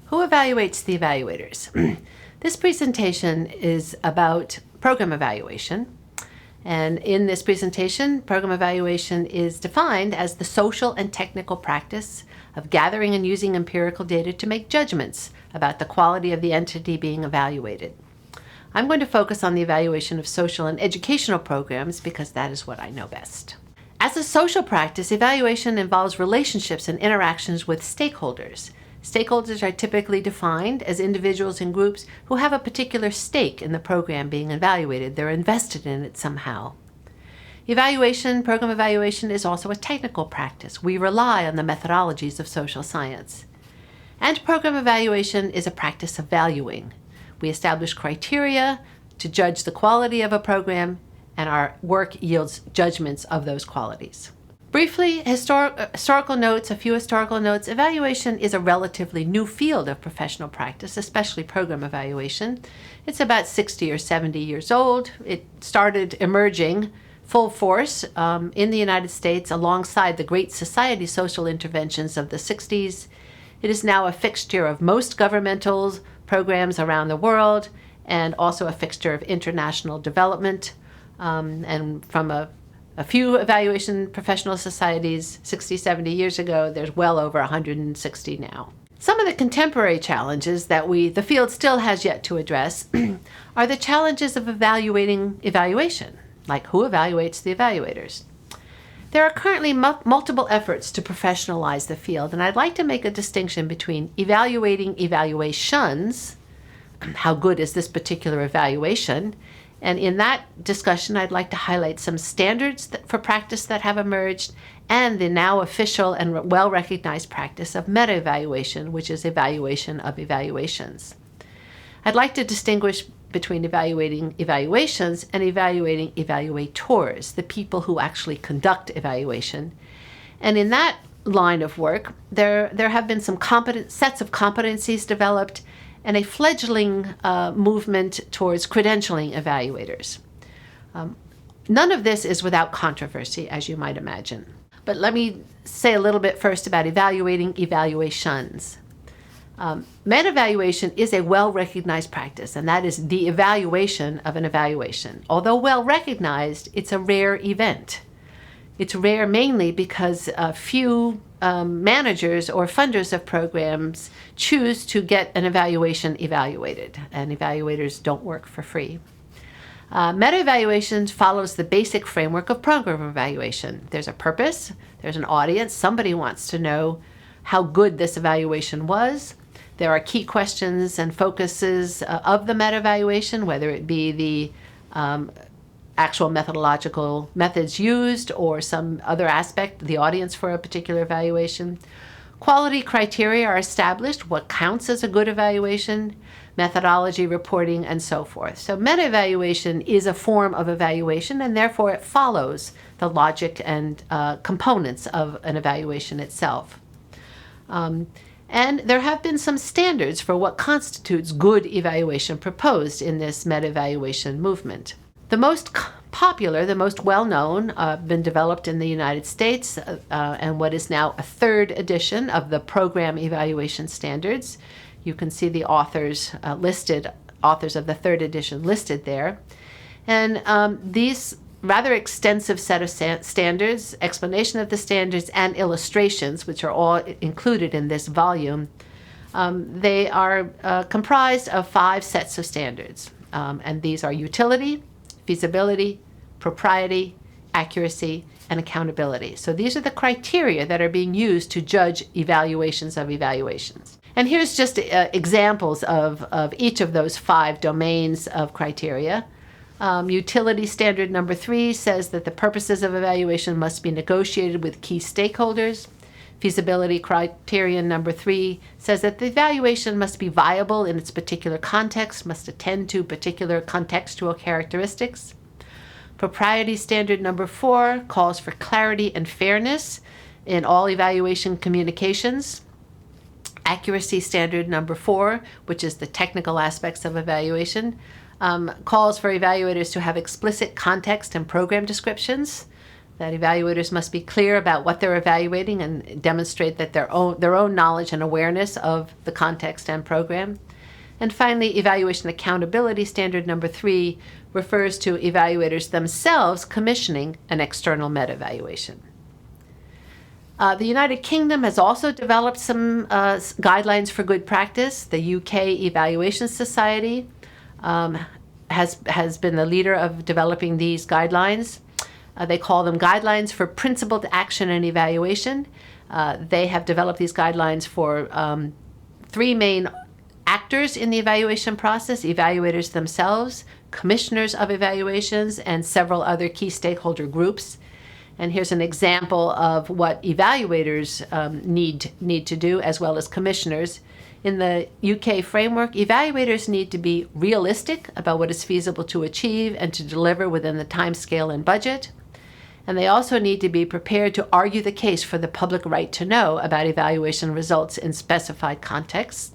Who evaluates the evaluators? This presentation is about program evaluation. And in this presentation, program evaluation is defined as the social and technical practice of gathering and using empirical data to make judgments about the quality of the entity being evaluated. I'm going to focus on the evaluation of social and educational programs because that is what I know best. As a social practice, evaluation involves relationships and interactions with stakeholders. Stakeholders are typically defined as individuals and groups who have a particular stake in the program being evaluated. They're invested in it somehow. Program evaluation is also a technical practice. We rely on the methodologies of social science. And program evaluation is a practice of valuing. We establish criteria to judge the quality of a program, and our work yields judgments of those qualities. Briefly, historical notes, a few historical notes. Evaluation is a relatively new field of professional practice, especially program evaluation. It's about 60 or 70 years old. It started emerging full force in the United States alongside the Great Society social interventions of the 60s. It is now a fixture of most governmental programs around the world and also a fixture of international development. And from a few evaluation professional societies 60, 70 years ago, there's well over 160 now. Some of the contemporary challenges that the field still has yet to address are the challenges of evaluating evaluation, like who evaluates the evaluators. There are currently multiple efforts to professionalize the field, and I'd like to make a distinction between evaluating evaluations, how good is this particular evaluation, and in that discussion, I'd like to highlight some standards for practice that have emerged and the now official and well-recognized practice of meta-evaluation, which is evaluation of evaluations. I'd like to distinguish between evaluating evaluations and evaluating evaluators, the people who actually conduct evaluation. And in that line of work, there have been some sets of competencies developed and a fledgling movement towards credentialing evaluators. None of this is without controversy, as you might imagine. But let me say a little bit first about evaluating evaluations. Meta-evaluation is a well-recognized practice, and that is the evaluation of an evaluation. Although well-recognized, it's a rare event. It's rare mainly because few managers or funders of programs choose to get an evaluation evaluated, and evaluators don't work for free. Meta-evaluation follows the basic framework of program evaluation. There's a purpose, there's an audience, somebody wants to know how good this evaluation was. There are key questions and focuses of the meta-evaluation, whether it be the actual methodological methods used or some other aspect, the audience for a particular evaluation. Quality criteria are established, what counts as a good evaluation, methodology, reporting, and so forth. So meta-evaluation is a form of evaluation, and therefore it follows the logic and components of an evaluation itself. And there have been some standards for what constitutes good evaluation proposed in this meta-evaluation movement. The most popular, the most well-known, been developed in the United States and what is now a third edition of the Program Evaluation Standards. You can see the authors of the third edition listed there. And these rather extensive set of standards, explanation of the standards, and illustrations, which are all included in this volume, they are comprised of 5 sets of standards. And these are utility, feasibility, propriety, accuracy, and accountability. So these are the criteria that are being used to judge evaluations of evaluations. And here's just examples of each of those 5 domains of criteria. Utility standard number 3 says that the purposes of evaluation must be negotiated with key stakeholders. Feasibility criterion number 3 says that the evaluation must be viable in its particular context, must attend to particular contextual characteristics. Propriety standard number 4 calls for clarity and fairness in all evaluation communications. Accuracy standard number 4, which is the technical aspects of evaluation, calls for evaluators to have explicit context and program descriptions. that evaluators must be clear about what they're evaluating and demonstrate that their own knowledge and awareness of the context and program. And finally, evaluation accountability standard number 3 refers to evaluators themselves commissioning an external meta-evaluation. The United Kingdom has also developed some guidelines for good practice. The UK Evaluation Society has been the leader of developing these guidelines. They call them Guidelines for Principled Action and Evaluation. They have developed these guidelines for 3 main actors in the evaluation process: evaluators themselves, commissioners of evaluations, and several other key stakeholder groups. And here's an example of what evaluators need to do, as well as commissioners. In the UK framework, evaluators need to be realistic about what is feasible to achieve and to deliver within the time scale and budget. And they also need to be prepared to argue the case for the public right to know about evaluation results in specified contexts.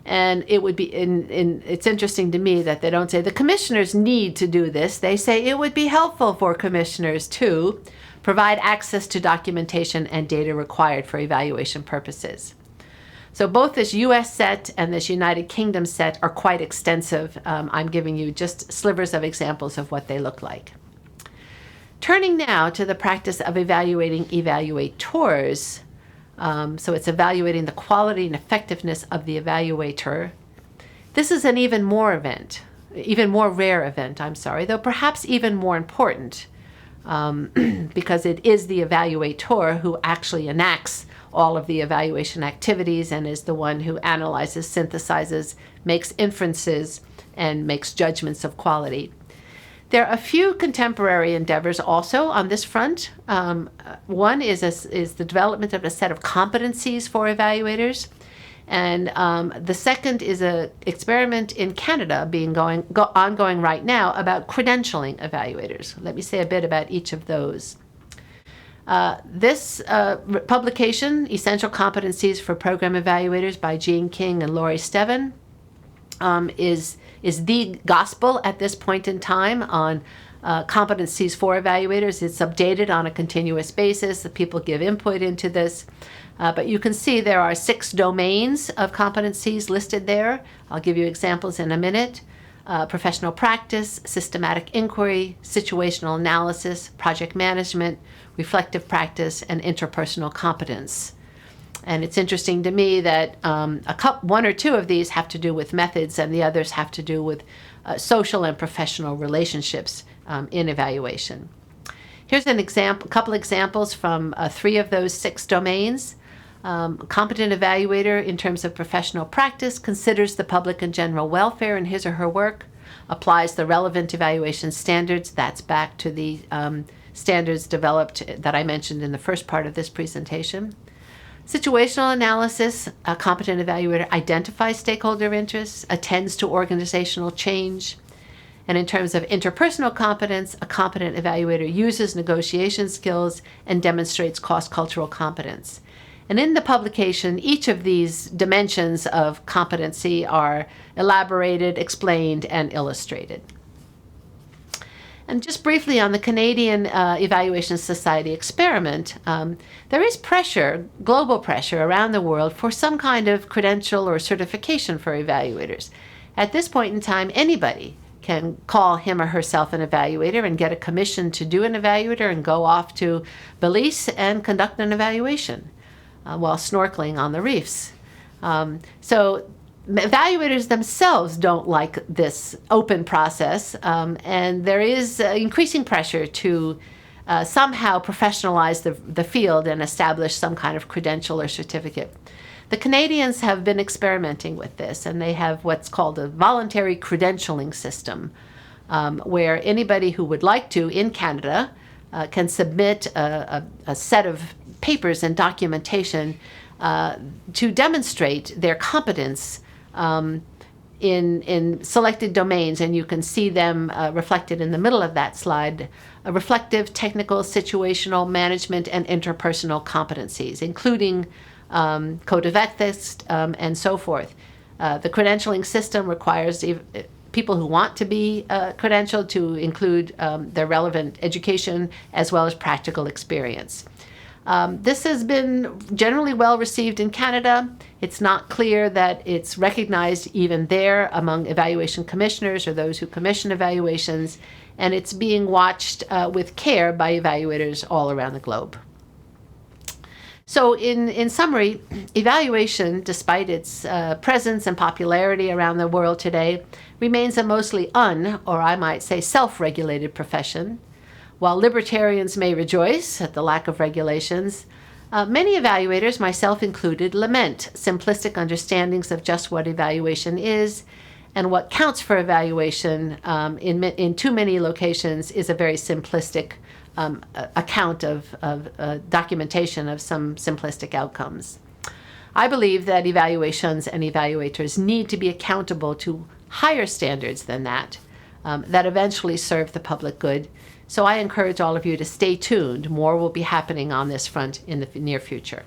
And it would be, it's interesting to me that they don't say the commissioners need to do this. They say it would be helpful for commissioners to provide access to documentation and data required for evaluation purposes. So both this US set and this United Kingdom set are quite extensive. I'm giving you just slivers of examples of what they look like. Turning now to the practice of evaluating evaluators. So it's evaluating the quality and effectiveness of the evaluator. This is an even more rare event, though perhaps even more important, because it is the evaluator who actually enacts all of the evaluation activities and is the one who analyzes, synthesizes, makes inferences, and makes judgments of quality. There are a few contemporary endeavors also on this front. One is the development of a set of competencies for evaluators. And the second is an experiment in Canada ongoing right now about credentialing evaluators. Let me say a bit about each of those. This publication, Essential Competencies for Program Evaluators by Jean King and Laurie Stevahn, is the gospel at this point in time on competencies for evaluators. It's updated on a continuous basis. The people give input into this. But you can see there are 6 domains of competencies listed there. I'll give you examples in a minute. Professional practice, systematic inquiry, situational analysis, project management, reflective practice, and interpersonal competence. And it's interesting to me that one or two of these have to do with methods and the others have to do with social and professional relationships in evaluation. Here's a couple examples from 3 of those 6 domains. Competent evaluator in terms of professional practice considers the public and general welfare in his or her work, applies the relevant evaluation standards. That's back to the standards developed that I mentioned in the first part of this presentation. Situational analysis, a competent evaluator identifies stakeholder interests, attends to organizational change. And in terms of interpersonal competence, a competent evaluator uses negotiation skills and demonstrates cross-cultural competence. And in the publication, each of these dimensions of competency are elaborated, explained, and illustrated. And just briefly on the Canadian Evaluation Society experiment, there is pressure, global pressure around the world for some kind of credential or certification for evaluators. At this point in time, anybody can call him or herself an evaluator and get a commission to do an evaluator and go off to Belize and conduct an evaluation while snorkeling on the reefs. So evaluators themselves don't like this open process, and there is increasing pressure to somehow professionalize the field and establish some kind of credential or certificate. The Canadians have been experimenting with this, and they have what's called a voluntary credentialing system, where anybody who would like to in Canada can submit a set of papers and documentation to demonstrate their competence in selected domains, and you can see them reflected in the middle of that slide. Reflective, technical, situational, management, and interpersonal competencies, including code of ethics and so forth. The credentialing system requires people who want to be credentialed to include their relevant education as well as practical experience. This has been generally well received in Canada. It's not clear that it's recognized even there among evaluation commissioners or those who commission evaluations, and it's being watched with care by evaluators all around the globe. So in summary, evaluation, despite its presence and popularity around the world today, remains a mostly or I might say self-regulated profession. While libertarians may rejoice at the lack of regulations, many evaluators, myself included, lament simplistic understandings of just what evaluation is, and what counts for evaluation in too many locations is a very simplistic account of documentation of some simplistic outcomes. I believe that evaluations and evaluators need to be accountable to higher standards than that, that eventually serve the public good. So I encourage all of you to stay tuned. More will be happening on this front in the near future.